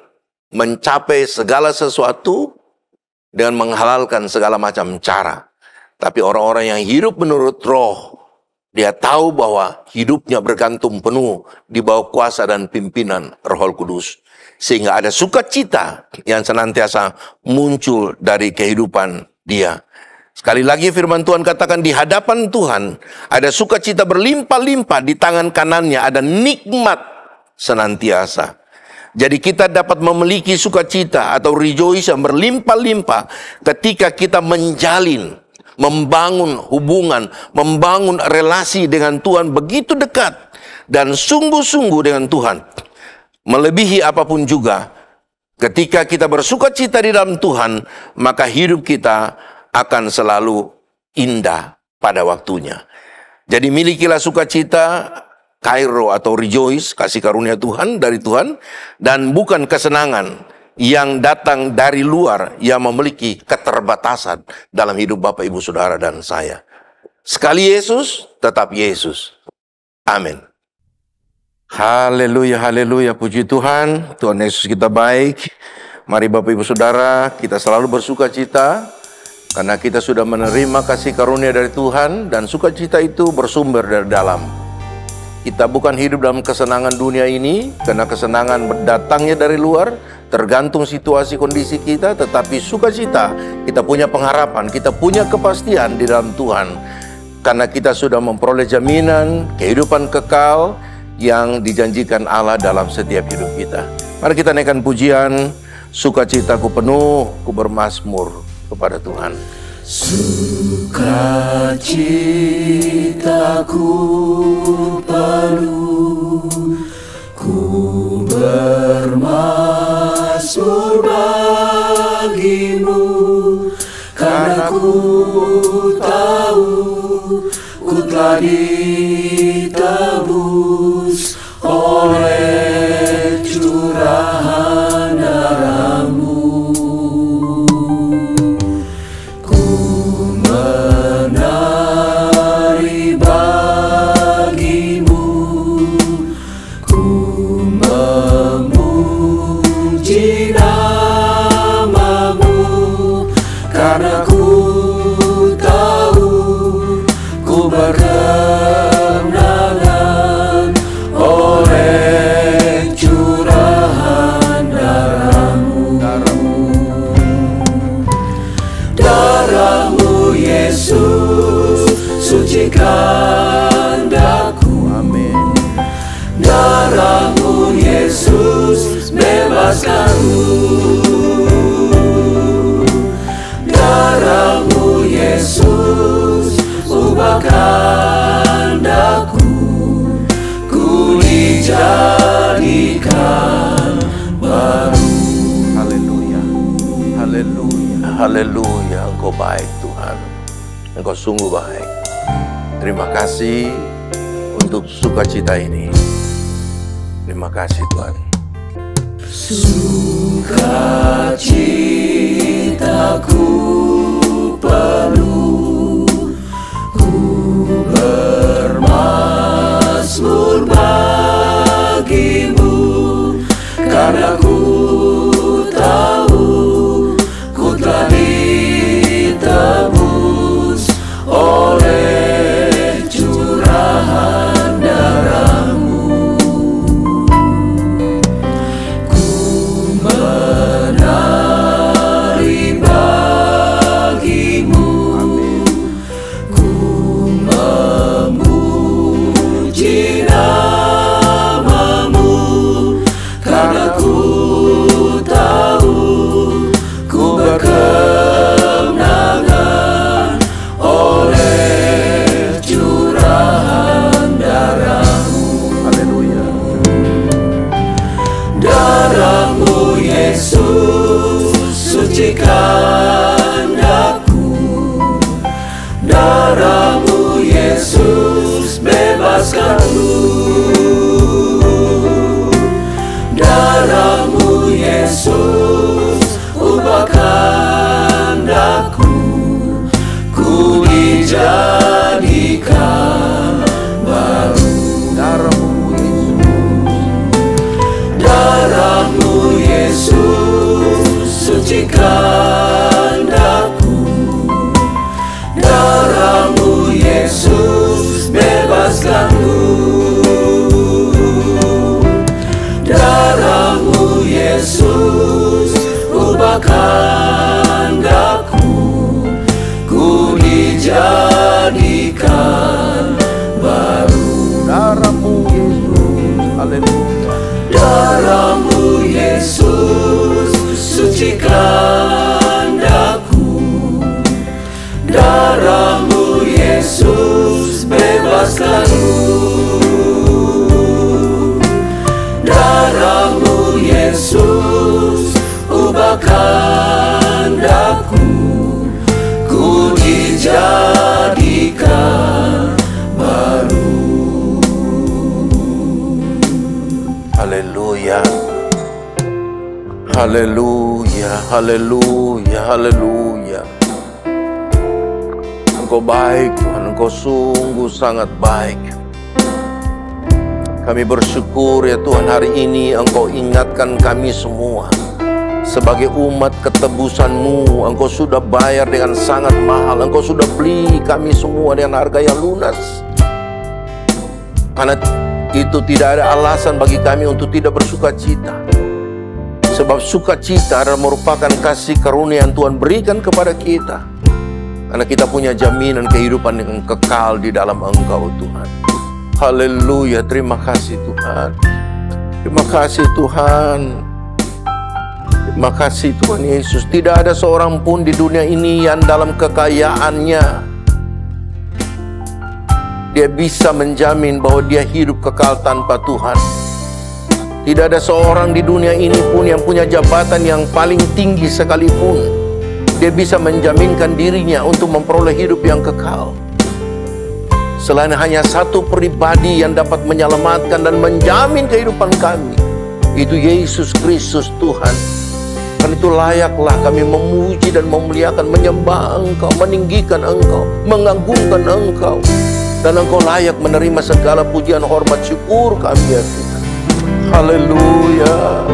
Speaker 5: mencapai segala sesuatu dengan menghalalkan segala macam cara. Tapi orang-orang yang hidup menurut roh, dia tahu bahwa hidupnya bergantung penuh di bawah kuasa dan pimpinan Roh Kudus. Sehingga ada sukacita yang senantiasa muncul dari kehidupan dia. Sekali lagi firman Tuhan katakan di hadapan Tuhan ada sukacita berlimpah-limpah, di tangan kanannya ada nikmat senantiasa. Jadi kita dapat memiliki sukacita atau rejoice yang berlimpah-limpah ketika kita menjalin, membangun hubungan, membangun relasi dengan Tuhan begitu dekat dan sungguh-sungguh dengan Tuhan. Melebihi apapun juga, ketika kita bersukacita di dalam Tuhan, maka hidup kita akan selalu indah pada waktunya. Jadi milikilah sukacita, kairo atau rejoice, kasih karunia Tuhan dari Tuhan, dan bukan kesenangan yang datang dari luar yang memiliki keterbatasan dalam hidup Bapak, Ibu, Saudara, dan saya. Sekali Yesus, tetap Yesus. Amin. Haleluya, haleluya, puji Tuhan. Tuhan Yesus kita baik. Mari Bapak, Ibu, Saudara, kita selalu bersuka cita karena kita sudah menerima kasih karunia dari Tuhan, dan sukacita itu bersumber dari dalam. Kita bukan hidup dalam kesenangan dunia ini, karena kesenangan berdatangnya dari luar, tergantung situasi kondisi kita, tetapi sukacita, kita punya pengharapan, kita punya kepastian di dalam Tuhan. Karena kita sudah memperoleh jaminan kehidupan kekal yang dijanjikan Allah dalam setiap hidup kita. Mari kita naikkan pujian, sukacitaku penuh, ku bermazmur kepada Tuhan.
Speaker 2: Sukacitaku penuh, ku bermazmur bagimu, karena ku tahu ku telah ditebus oleh curahan darah-Mu. Ku menari bagimu, ku memuji nama-Mu, karena ku tahu ku berkemenangan oleh curahan darah-Mu. Darah-Mu Yesus sucikan daku. Amin. Darah-Mu Yesus bebaskanku. Darah-Mu Yesus ubahkan daku, ku dijadikan baru.
Speaker 5: Haleluya, haleluya, haleluya. Engkau baik Tuhan, Engkau sungguh baik. Terima kasih untuk sukacita ini. Terima kasih Tuhan.
Speaker 2: Sukacitaku penuh, ku bermazmur bagimu, karena ku tahu ku telah ditebus oleh curahan darah-Mu. Ku menari daku, darahmu Yesus bebaskanku, darahmu Yesus ubahkan daku, ku dijadikan baru. Darahmu Yesus sucikan daku, darahmu Yesus bebaskanku, darahmu Yesus ubahkan daku, ku dijadikan baru.
Speaker 5: Darahmu Yesus, haleluya.
Speaker 2: Darahmu Yesus sucikan daku, darahmu Yesus bebaskanku, darahmu Yesus ubahkan daku, ku dijadikan baru.
Speaker 5: Haleluya. Haleluya, haleluya, haleluya. Engkau baik Tuhan, Engkau sungguh sangat baik. Kami bersyukur ya Tuhan, hari ini Engkau ingatkan kami semua. Sebagai umat ketebusan-Mu, Engkau sudah bayar dengan sangat mahal. Engkau sudah beli kami semua dengan harga yang lunas. Karena itu tidak ada alasan bagi kami untuk tidak bersuka cita. Sebab sukacita adalah merupakan kasih karunia yang Tuhan berikan kepada kita. Karena kita punya jaminan kehidupan yang kekal di dalam Engkau Tuhan. Haleluya, terima kasih Tuhan. Terima kasih Tuhan. Terima kasih Tuhan Yesus. Tidak ada seorang pun di dunia ini yang dalam kekayaannya dia bisa menjamin bahwa dia hidup kekal tanpa Tuhan. Tidak ada seorang di dunia ini pun yang punya jabatan yang paling tinggi sekalipun, dia bisa menjaminkan dirinya untuk memperoleh hidup yang kekal. Selain hanya satu pribadi yang dapat menyelamatkan dan menjamin kehidupan kami, itu Yesus Kristus Tuhan. Karena itu layaklah kami memuji dan memuliakan, menyembah Engkau, meninggikan Engkau, mengagungkan Engkau. Dan Engkau layak menerima segala pujian, hormat, syukur kami ya Tuhan. Haleluya.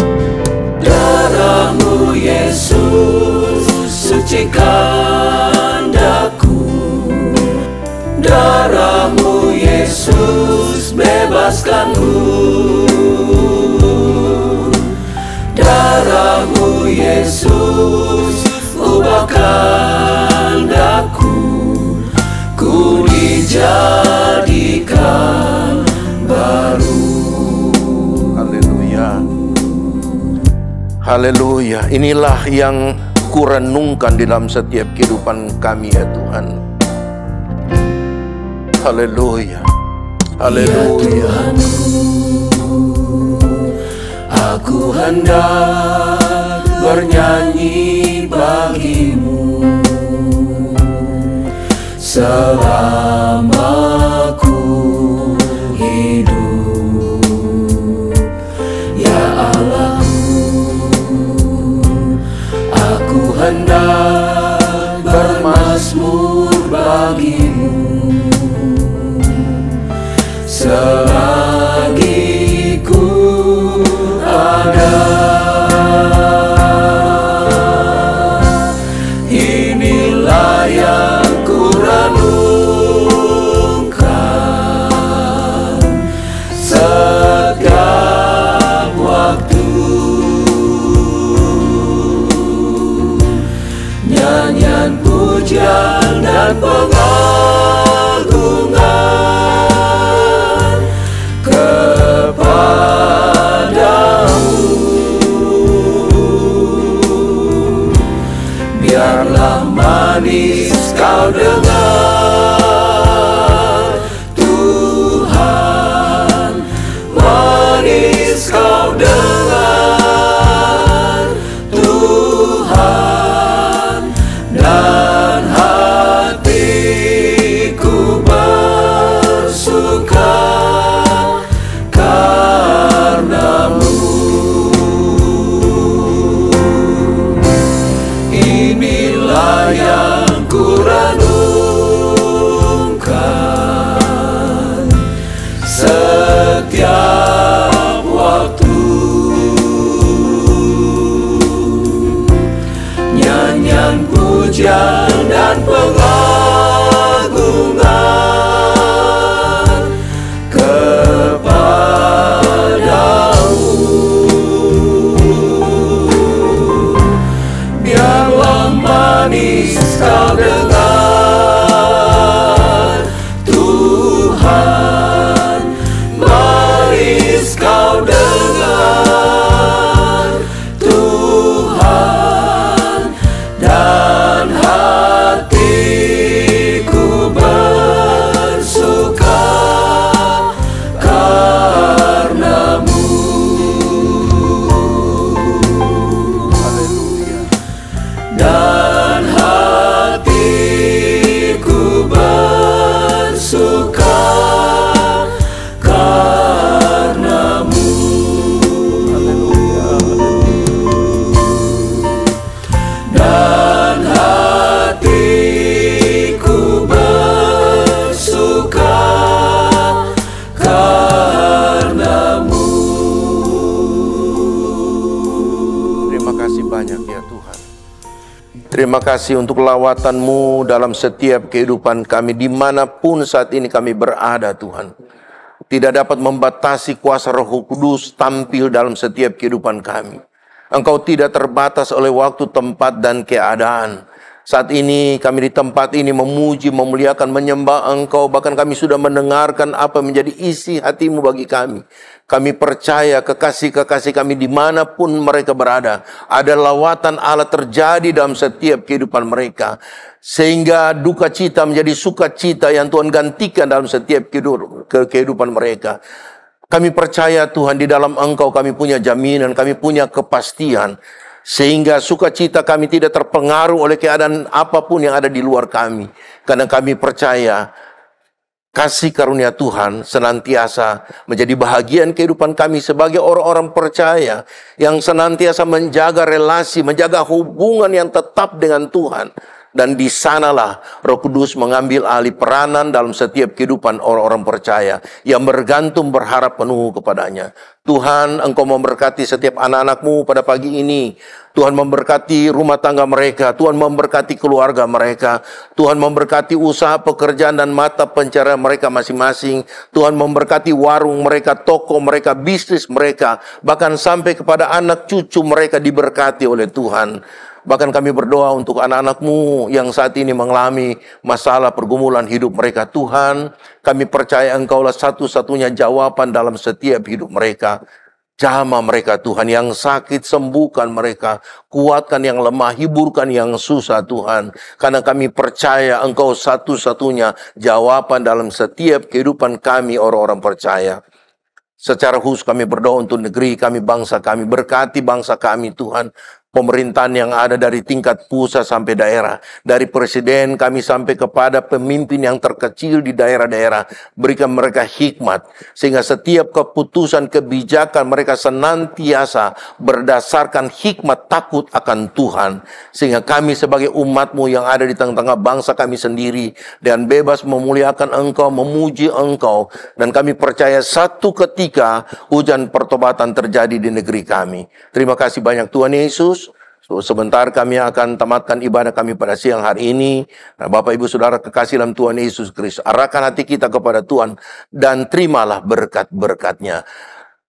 Speaker 2: Darahmu Yesus sucikan daku, darahmu Yesus bebaskanku, darahmu Yesus ubahkan daku, ku dijadikan baru.
Speaker 5: Haleluya. Haleluya. Inilah yang kurenungkan di dalam setiap kehidupan kami ya Tuhan. Haleluya. Haleluya.
Speaker 2: Ya aku hendak bernyanyi bagimu selama ku hidup, ya Allahku. Aku hendak bermazmur bagimu selagi ku ada. Inilah yang ku renungkan setiap waktu, nyanyian pujian dan pengagungan kepadamu. Biarlah manis kau dengar, Tuhan, manis kau dengar, Tuhan, kepujian dan pengagungan kepadamu. Biarlah manis kau dengar, Tuhan, manis kau dengar, Tuhan, dan hatiku bersuka karenamu. Dan hatiku bersuka karenamu. Dan hatiku bersuka karenamu.
Speaker 5: Terima kasih banyak ya Tuhan. Terima kasih untuk lawatan-Mu dalam setiap kehidupan kami, dimanapun saat ini kami berada Tuhan. Tidak dapat membatasi kuasa Roh Kudus tampil dalam setiap kehidupan kami. Engkau tidak terbatas oleh waktu, tempat, dan keadaan. Saat ini kami di tempat ini memuji, memuliakan, menyembah Engkau. Bahkan kami sudah mendengarkan apa menjadi isi hati-Mu bagi kami. Kami percaya kekasih-kekasih kami dimanapun mereka berada, ada lawatan Allah terjadi dalam setiap kehidupan mereka. Sehingga duka cita menjadi sukacita yang Tuhan gantikan dalam setiap kehidupan mereka. Kami percaya Tuhan, di dalam Engkau kami punya jaminan, kami punya kepastian. Sehingga sukacita kami tidak terpengaruh oleh keadaan apapun yang ada di luar kami. Karena kami percaya kasih karunia Tuhan senantiasa menjadi bahagian kehidupan kami sebagai orang-orang percaya yang senantiasa menjaga relasi, menjaga hubungan yang tetap dengan Tuhan. Dan di sanalah Roh Kudus mengambil alih peranan dalam setiap kehidupan orang-orang percaya yang bergantung, berharap penuh kepadanya. Tuhan, Engkau memberkati setiap anak-anak-Mu pada pagi ini. Tuhan memberkati rumah tangga mereka. Tuhan memberkati keluarga mereka. Tuhan memberkati usaha, pekerjaan, dan mata pencarian mereka masing-masing. Tuhan memberkati warung mereka, toko mereka, bisnis mereka. Bahkan sampai kepada anak cucu mereka diberkati oleh Tuhan. Bahkan kami berdoa untuk anak-anak-Mu yang saat ini mengalami masalah pergumulan hidup mereka. Tuhan, kami percaya Engkaulah satu-satunya jawaban dalam setiap hidup mereka. Jamah mereka Tuhan, yang sakit sembuhkan mereka, kuatkan yang lemah, hiburkan yang susah Tuhan. Karena kami percaya Engkau satu-satunya jawaban dalam setiap kehidupan kami orang-orang percaya. Secara khusus kami berdoa untuk negeri kami, bangsa kami. Berkati bangsa kami Tuhan. Pemerintahan yang ada dari tingkat pusat sampai daerah. Dari presiden kami sampai kepada pemimpin yang terkecil di daerah-daerah. Berikan mereka hikmat. Sehingga setiap keputusan kebijakan mereka senantiasa berdasarkan hikmat takut akan Tuhan. Sehingga kami sebagai umat-Mu yang ada di tengah-tengah bangsa kami sendiri. Dan bebas memuliakan Engkau, memuji Engkau. Dan kami percaya satu ketika hujan pertobatan terjadi di negeri kami. Terima kasih banyak Tuhan Yesus. Sebentar kami akan tamatkan ibadah kami pada siang hari ini. Nah, Bapak Ibu Saudara kekasih dalam Tuhan Yesus Kristus, arahkan hati kita kepada Tuhan dan terimalah berkat-berkat-Nya.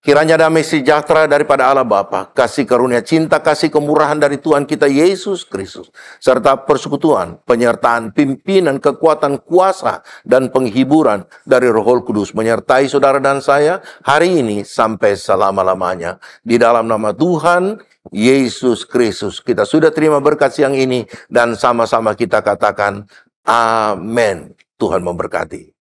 Speaker 5: Kiranya damai sejahtera daripada Allah Bapa, kasih karunia cinta, kasih kemurahan dari Tuhan kita Yesus Kristus, serta persekutuan, penyertaan, pimpinan, kekuatan, kuasa, dan penghiburan dari Roh Kudus menyertai saudara dan saya hari ini sampai selama-lamanya. Di dalam nama Tuhan Yesus Kristus kita sudah terima berkat siang ini dan sama-sama kita katakan amin. Tuhan memberkati.